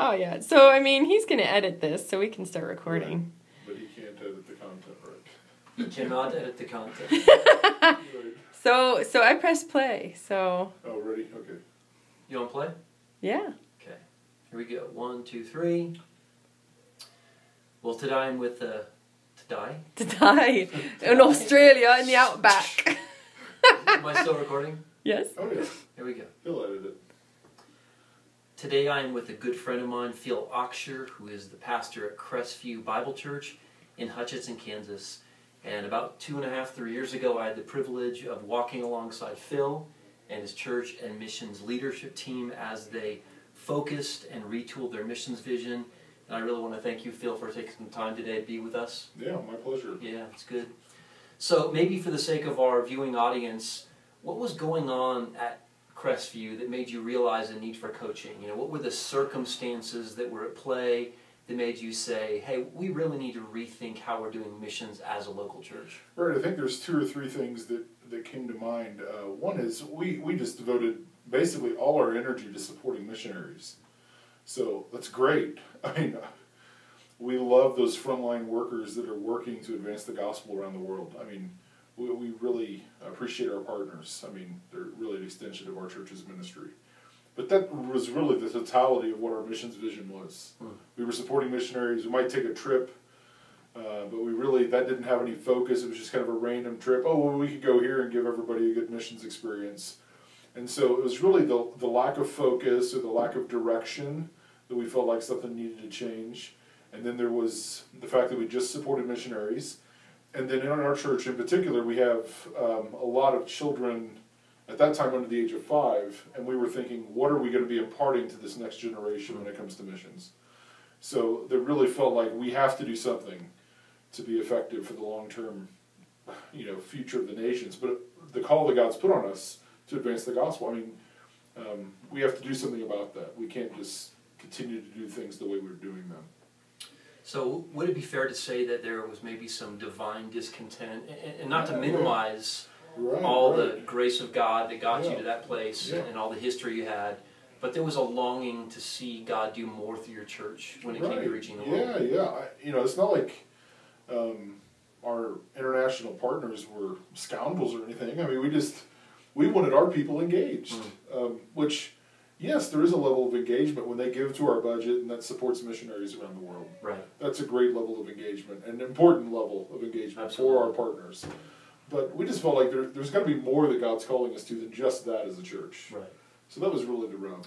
saw yet. So, I mean, he's going to edit this so we can start recording. Right. But he can't edit the content, right? You cannot edit the content. Right. So I press play, so... Oh, ready? Okay. You want to play? Yeah. Okay. Here we go. 1, 2, 3. Well, today I'm with... To die in Australia, in the outback. Am I still recording? Yes. Oh, yeah. Here we go. He'll edit it. Today I am with a good friend of mine, Phil Oxshire, who is the pastor at Crestview Bible Church in Hutchinson, Kansas. And about 2.5, 3 years ago, I had the privilege of walking alongside Phil and his church and missions leadership team as they focused and retooled their missions vision. And I really want to thank you, Phil, for taking some time today to be with us. Yeah, my pleasure. Yeah, it's good. So maybe for the sake of our viewing audience, what was going on at Crestview that made you realize the need for coaching? You know, what were the circumstances that were at play that made you say, hey, we really need to rethink how we're doing missions as a local church? Right, I think there's 2 or 3 things that came to mind. One is we just devoted basically all our energy to supporting missionaries. So that's great. I mean, we love those frontline workers that are working to advance the gospel around the world. I mean, we really appreciate our partners. I mean, they're really an extension of our church's ministry. But that was really the totality of what our missions vision was. We were supporting missionaries. We might take a trip, but that didn't have any focus. It was just kind of a random trip. Oh, well, we could go here and give everybody a good missions experience. And so it was really the lack of focus or the lack of direction that we felt like something needed to change. And then there was the fact that we just supported missionaries. And then in our church in particular, we have a lot of children at that time under the age of 5, and we were thinking, what are we going to be imparting to this next generation when it comes to missions? So it really felt like we have to do something to be effective for the long-term, future of the nations. But the call that God's put on us to advance the gospel, I mean, we have to do something about that. We can't just continue to do things the way we're doing them. So would it be fair to say that there was maybe some divine discontent, and not to minimize the grace of God that got you to that place and all the history you had, but there was a longing to see God do more through your church when it came to reaching the world? Yeah. It's not like our international partners were scoundrels or anything. I mean, we wanted our people engaged, which... Yes, there is a level of engagement when they give to our budget, and that supports missionaries around the world. Right. That's a great level of engagement, an important level of engagement for our partners. But we just felt like there's got to be more that God's calling us to than just that as a church. Right. So that was really the rub.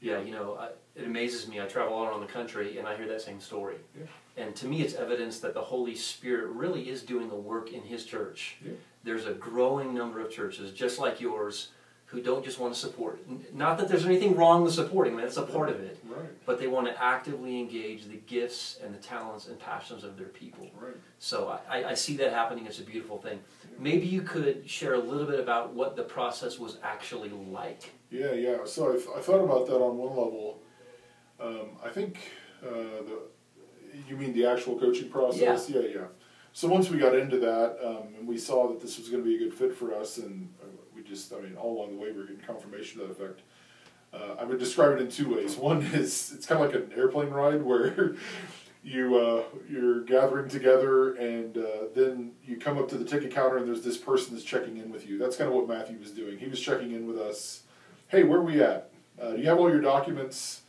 Yeah, it amazes me. I travel all around the country, and I hear that same story. Yeah. And to me, it's evidence that the Holy Spirit really is doing the work in His church. Yeah. There's a growing number of churches, just like yours, who don't just want to support. Not that there's anything wrong with supporting, that's a part of it. Right. But they want to actively engage the gifts and the talents and passions of their people. Right. So I see that happening. It's a beautiful thing. Maybe you could share a little bit about what the process was actually like. Yeah. So I thought about that on one level. I think you mean the actual coaching process? Yeah. So once we got into that, and we saw that this was going to be a good fit for us, and all along the way we were getting confirmation to that effect. I would describe it in 2 ways. One is, it's kind of like an airplane ride where you're gathering together, and then you come up to the ticket counter and there's this person that's checking in with you. That's kind of what Matthew was doing. He was checking in with us. Hey, where are we at? Do you have all your documents?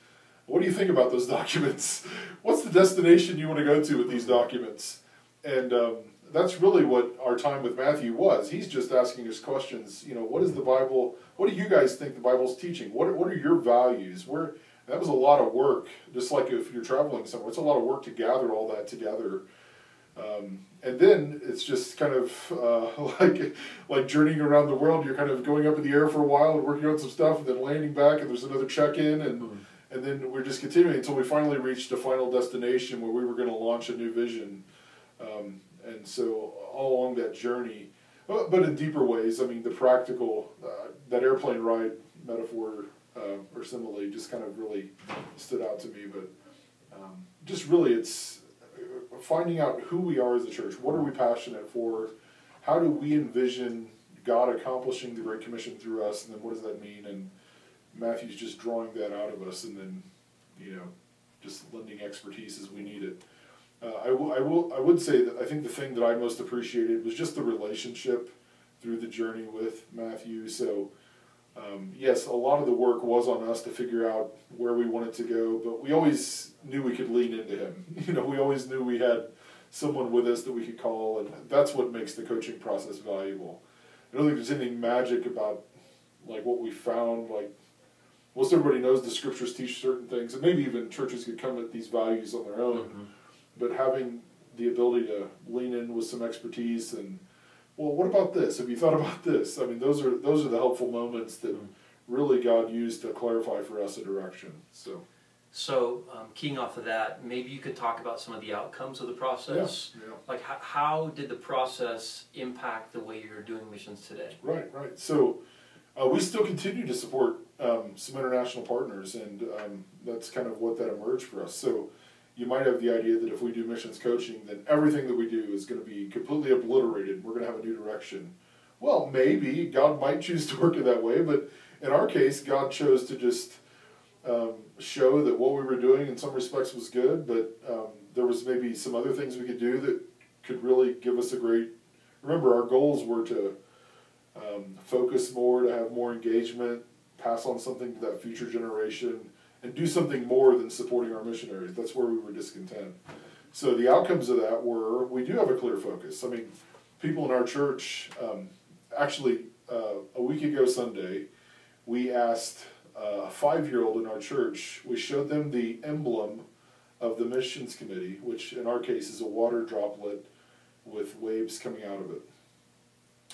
What do you think about those documents? What's the destination you want to go to with these documents? And that's really what our time with Matthew was. He's just asking us questions. What is the Bible? What do you guys think the Bible's teaching? What are your values? That was a lot of work. Just like if you're traveling somewhere, it's a lot of work to gather all that together. And then it's just kind of like journeying around the world. You're kind of going up in the air for a while and working on some stuff, and then landing back, and there's another check-in, and then we're just continuing until we finally reached a final destination where we were going to launch a new vision. And so all along that journey, but in deeper ways, I mean, the practical, that airplane ride metaphor or simile just kind of really stood out to me. But just really it's finding out who we are as a church. What are we passionate for? How do we envision God accomplishing the Great Commission through us? And then what does that mean? And Matthew's just drawing that out of us, and then, just lending expertise as we need it. I would say that I think the thing that I most appreciated was just the relationship through the journey with Matthew. So yes, a lot of the work was on us to figure out where we wanted to go, but we always knew we could lean into him. We always knew we had someone with us that we could call, and that's what makes the coaching process valuable. I don't think there's anything magic about like what we found. Like most everybody knows the scriptures teach certain things, and maybe even churches could come at these values on their own. Mm-hmm. But having the ability to lean in with some expertise and, well, what about this? Have you thought about this? I mean, those are the helpful moments that really God used to clarify for us a direction. So keying off of that, maybe you could talk about some of the outcomes of the process. Yeah. Like how did the process impact the way you're doing missions today? Right. So we still continue to support some international partners, and that's kind of what that emerged for us. So you might have the idea that if we do missions coaching, then everything that we do is going to be completely obliterated. We're going to have a new direction. Well, maybe God might choose to work it that way, but in our case, God chose to just show that what we were doing in some respects was good, but there was maybe some other things we could do that could really give us a great... Remember, our goals were to focus more, to have more engagement, pass on something to that future generation, and do something more than supporting our missionaries. That's where we were discontent. So the outcomes of that were, we do have a clear focus. I mean, people in our church, actually a week ago Sunday, we asked a 5-year-old in our church, we showed them the emblem of the missions committee, which in our case is a water droplet with waves coming out of it.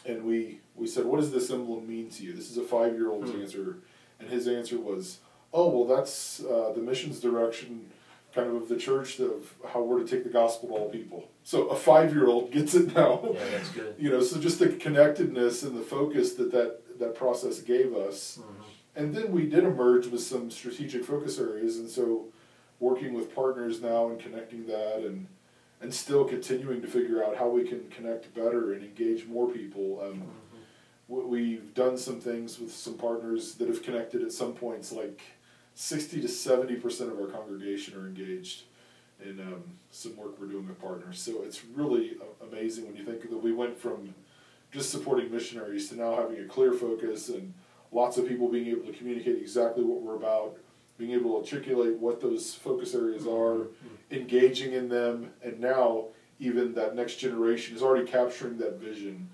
And we said, what does this emblem mean to you? This is a 5-year-old's answer. And his answer was, oh, well, that's the missions direction kind of the church, of how we're to take the gospel to all people. So a 5-year-old gets it now. Yeah, that's good. So just the connectedness and the focus that process gave us. Mm-hmm. And then we did emerge with some strategic focus areas, and so working with partners now and connecting that and still continuing to figure out how we can connect better and engage more people. We've done some things with some partners that have connected at some points, like 60 to 70% of our congregation are engaged in some work we're doing with partners. So it's really amazing when you think that we went from just supporting missionaries to now having a clear focus and lots of people being able to communicate exactly what we're about, being able to articulate what those focus areas are, engaging in them, and now even that next generation is already capturing that vision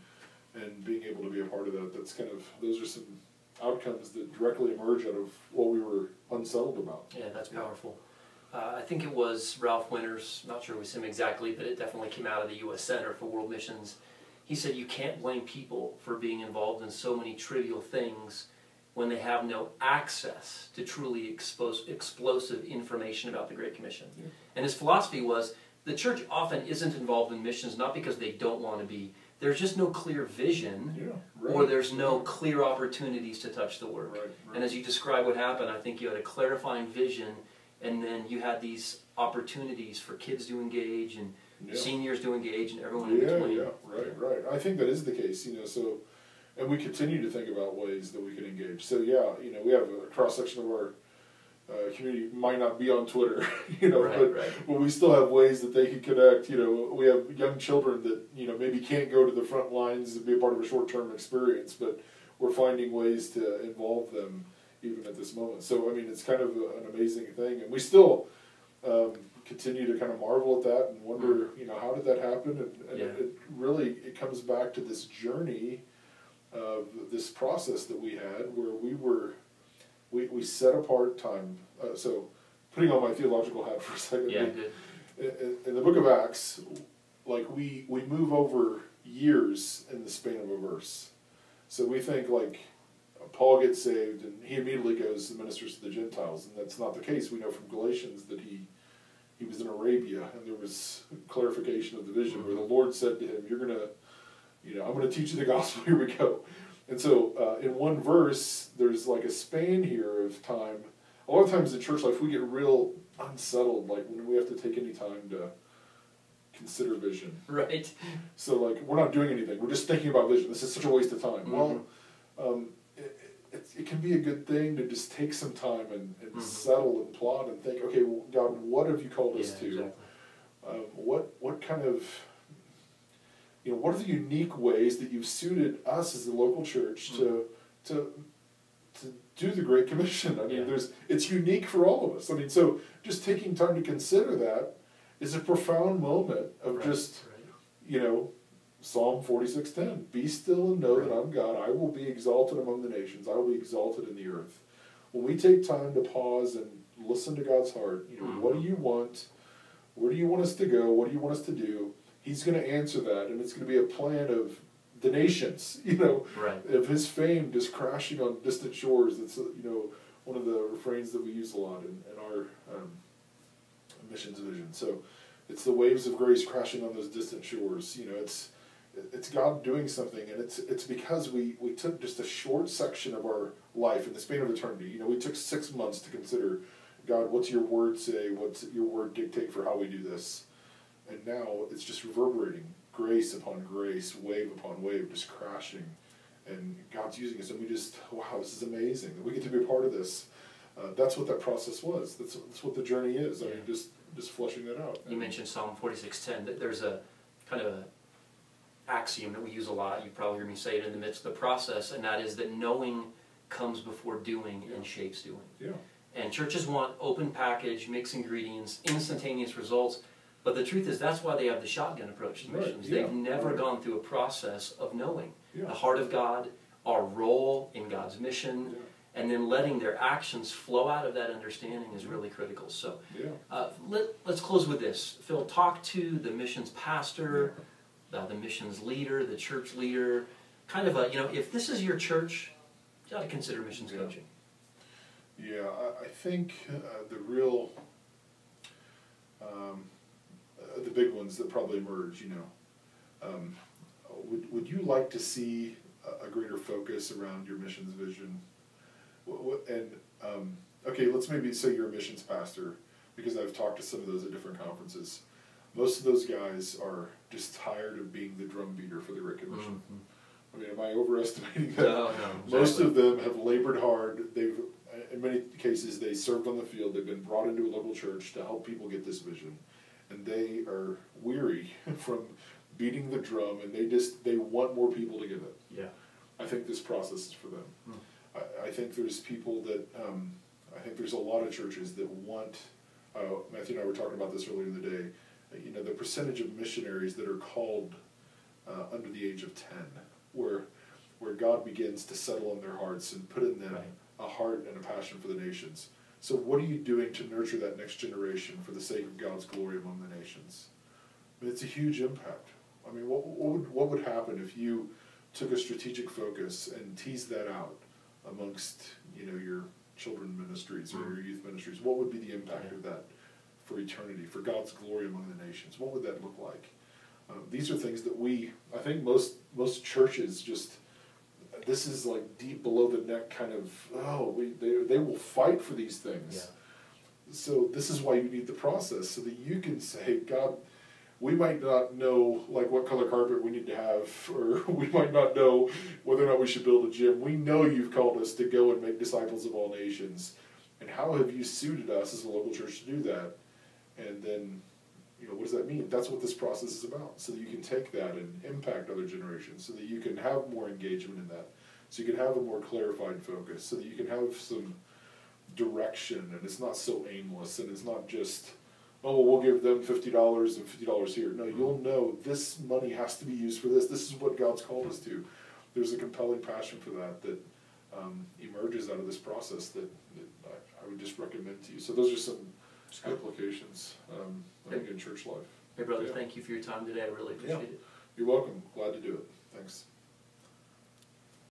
and being able to be a part of that. That's kind of, those are some outcomes that directly emerge out of what we were unsettled about. Yeah, that's powerful. I think it was Ralph Winters, not sure it was him exactly, but it definitely came out of the U.S. Center for World Missions. He said you can't blame people for being involved in so many trivial things when they have no access to truly explosive information about the Great Commission. Yeah. And his philosophy was the church often isn't involved in missions not because they don't want to be. There's just no clear vision, or there's no clear opportunities to touch the work. Right. And as you describe what happened, I think you had a clarifying vision, and then you had these opportunities for kids to engage and seniors to engage and everyone in between. Right. I think that is the case, so, and we continue to think about ways that we can engage. So we have a cross-section of our community might not be on Twitter, but we still have ways that they can connect. We have young children that, maybe can't go to the front lines and be a part of a short-term experience, but we're finding ways to involve them even at this moment. So, I mean, it's kind of an amazing thing. And we still continue to kind of marvel at that and wonder, how did that happen? And it comes back to this journey of this process that we had where we set apart time. So putting on my theological hat for a second. Yeah, good. In the book of Acts, like we move over years in the span of a verse. So we think like Paul gets saved and he immediately goes and ministers to the Gentiles, and that's not the case. We know from Galatians that he was in Arabia, and there was clarification of the vision where the Lord said to him, I'm going to teach you the gospel, here we go. And so in one verse, there's like a span here of time. A lot of times in church life, we get real unsettled, like when we have to take any time to consider vision. Right. So like, we're not doing anything. We're just thinking about vision. This is such a waste of time. Mm-hmm. Well, it can be a good thing to just take some time and settle and plot and think, okay, well, God, what have you called us to? Exactly. What kind of, what are the unique ways that you've suited us as a local church to do the Great Commission? I mean, it's unique for all of us. I mean, so just taking time to consider that is a profound moment of Psalm 46:10. Be still and know that I'm God. I will be exalted among the nations. I will be exalted in the earth. When we take time to pause and listen to God's heart, what do you want? Where do you want us to go? What do you want us to do? He's going to answer that, and it's going to be a plan of the nations, of his fame just crashing on distant shores. It's, one of the refrains that we use a lot in our missions vision. So it's the waves of grace crashing on those distant shores. It's God doing something, and it's because we took just a short section of our life in the span of eternity. We took 6 months to consider, God, what's your word say? What's your word dictate for how we do this? And now it's just reverberating, grace upon grace, wave upon wave, just crashing. And God's using us, and we just, wow, this is amazing. We get to be a part of this. That's what that process was. That's what the journey is. I mean, just fleshing that out. You mentioned Psalm 46:10. That there's a kind of a axiom that we use a lot. You probably heard me say it in the midst of the process, and that is that knowing comes before doing and shapes doing. Yeah. And churches want open package, mixed ingredients, instantaneous results. But the truth is, that's why they have the shotgun approach to missions. They've never gone through a process of knowing the heart of God, our role in God's mission, and then letting their actions flow out of that understanding is really critical. So let's close with this. Phil, talk to the missions pastor, the missions leader, the church leader. Kind of if this is your church, you ought to consider missions coaching. Yeah, I think the real... the big ones that probably emerge, would you like to see a greater focus around your missions vision? Okay, let's maybe say you're a missions pastor, because I've talked to some of those at different conferences. Most of those guys are just tired of being the drum beater for the Great Commission. I mean, am I overestimating that? No, exactly. Most of them have labored hard. In many cases, they served on the field. They've been brought into a local church to help people get this vision. And they are weary from beating the drum, and they want more people to give it. Yeah. I think this process is for them. I think there's people that, I think there's a lot of churches that want, Matthew and I were talking about this earlier in the day, the percentage of missionaries that are called under the age of 10, where God begins to settle in their hearts and put in them a heart and a passion for the nations. So what are you doing to nurture that next generation for the sake of God's glory among the nations? I mean, it's a huge impact. I mean, what would happen if you took a strategic focus and teased that out amongst your children ministries or your youth ministries? What would be the impact of that for eternity, for God's glory among the nations? What would that look like? These are things that I think most churches just... This is like deep below the neck kind of, they will fight for these things. Yeah. So this is why you need the process, so that you can say, God, we might not know what color carpet we need to have, or we might not know whether or not we should build a gym. We know you've called us to go and make disciples of all nations. And how have you suited us as a local church to do that? And then, what does that mean? That's what this process is about, so that you can take that and impact other generations, so that you can have more engagement in that, so you can have a more clarified focus, so that you can have some direction, and it's not so aimless, and it's not just, we'll give them $50 and $50 here. No, you'll know this money has to be used for this. This is what God's called us to. There's a compelling passion for that emerges out of this process that I would just recommend to you. So those are some applications, I think, in church life. Hey, brother, thank you for your time today. I really appreciate it. You're welcome. Glad to do it. Thanks.